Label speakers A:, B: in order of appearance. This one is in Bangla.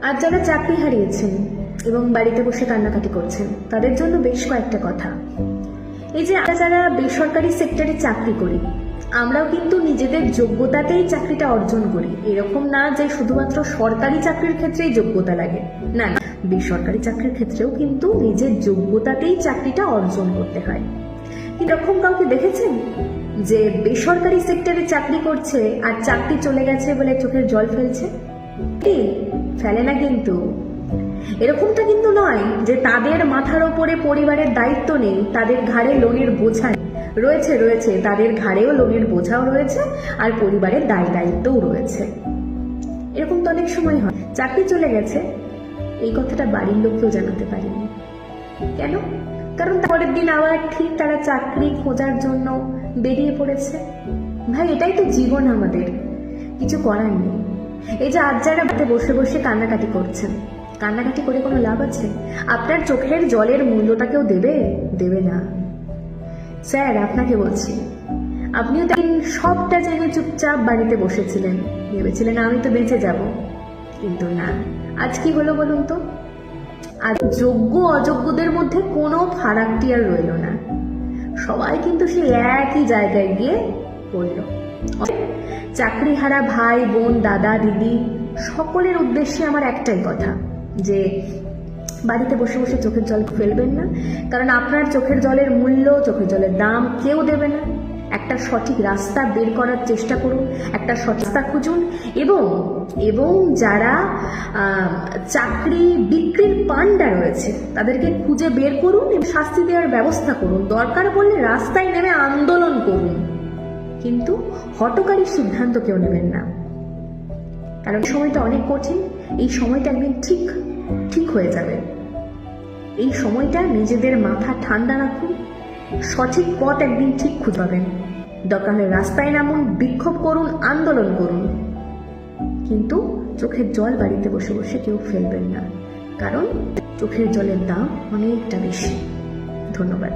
A: আর যারা চাকরি হারিয়েছেন এবং বাড়িতে বসে কান্নাকাটি করছেন তাদের জন্য বেশ কয়েকটা কথা। এই যে আমরা যারা বেসরকারি সেক্টরে চাকরি করি, আমরাও কিন্তু নিজেদের যোগ্যতাতেই চাকরিটা অর্জন করি। এরকম না যে শুধুমাত্র সরকারি চাকরির ক্ষেত্রেই যোগ্যতা লাগে, না, বেসরকারি চাকরির ক্ষেত্রেও কিন্তু নিজের যোগ্যতাতেই চাকরিটা অর্জন করতে হয়। এরকম কাউকে দেখেছেন যে বেসরকারি সেক্টরে চাকরি করছে আর চাকরি চলে গেছে বলে চোখের জল ফেলছে? ফেলে না কিন্তু। এরকমটা কিন্তু নয় যে তাদের মাথার ওপরে পরিবারের দায়িত্ব নেই, তাদের ঘাড়ে লোনের বোঝা রয়েছে। রয়েছে, তাদের ঘাড়েও লোনের বোঝাও রয়েছে আর পরিবারের দায়িত্বও রয়েছে। এরকম তো অনেক সময় হয়, চাকরি চলে গেছে এই কথাটা বাড়ির লোককেও জানাতে পারেনি। কেন? কারণ পরের দিন আবার ঠিক তারা চাকরি খোঁজার জন্য বেরিয়ে পড়েছে। ভাই, এটাই তো জীবন আমাদের, কিছু করার নেই। এই যে আজ যারা বাড়িতে বসে বসে কান্নাকাটি করছেন, কান্নাকাটি করে কোনো লাভ আছে? আপনার চোখের জলের মূল্যটা কেউ দেবে না। স্যার, আপনাকে বলছি, আপনিও তো সবটা জেনে চুপচাপ বাড়িতে বসেছিলেন, ভেবেছিলেন আমি তো বেঁচে যাব, কিন্তু না। আজ কি হলো বলুন তো? আর যোগ্য অযোগ্যদের মধ্যে কোনো ফারাকটি আর রইল না, সবাই কিন্তু সেই একই জায়গায় গিয়ে পড়ল। চাকরিহারা ভাই বোন, দাদা দিদি সকলের উদ্দেশ্যে আমার একটাই কথা, যে বাড়িতে বসে বসে চোখের জল ফেলবেন না। কারণ আপনার চোখের জলের মূল্য, চোখের জলের দাম কেউ দেবে না। একটা সঠিক রাস্তা বের করার চেষ্টা করুন, একটা সঠিকতা খুঁজুন, এবং যারা চাকরি বিক্রির পান্ডা রয়েছে তাদেরকে খুঁজে বের করুন এবং শাস্তি দেওয়ার ব্যবস্থা করুন। দরকার পড়লে রাস্তায় নেমে আন্দোলন করুন, কিন্তু হঠকারী সিদ্ধান্ত কেউ নেবেন না। কারণ সময়টা অনেক কঠিন, এই সময়টা একদিন ঠিক হয়ে যাবে। এই সময়টা নিজেদের মাথা ঠান্ডা রাখুন, সঠিক পথ একদিন ঠিক খুঁজে পাবেন। দরকার হলে রাস্তায় নামুন, বিক্ষোভ করুন, আন্দোলন করুন, কিন্তু চোখের জল বাড়িতে বসে বসে কেউ ফেলবেন না, কারণ চোখের জলের দাম অনেকটা বেশি। ধন্যবাদ।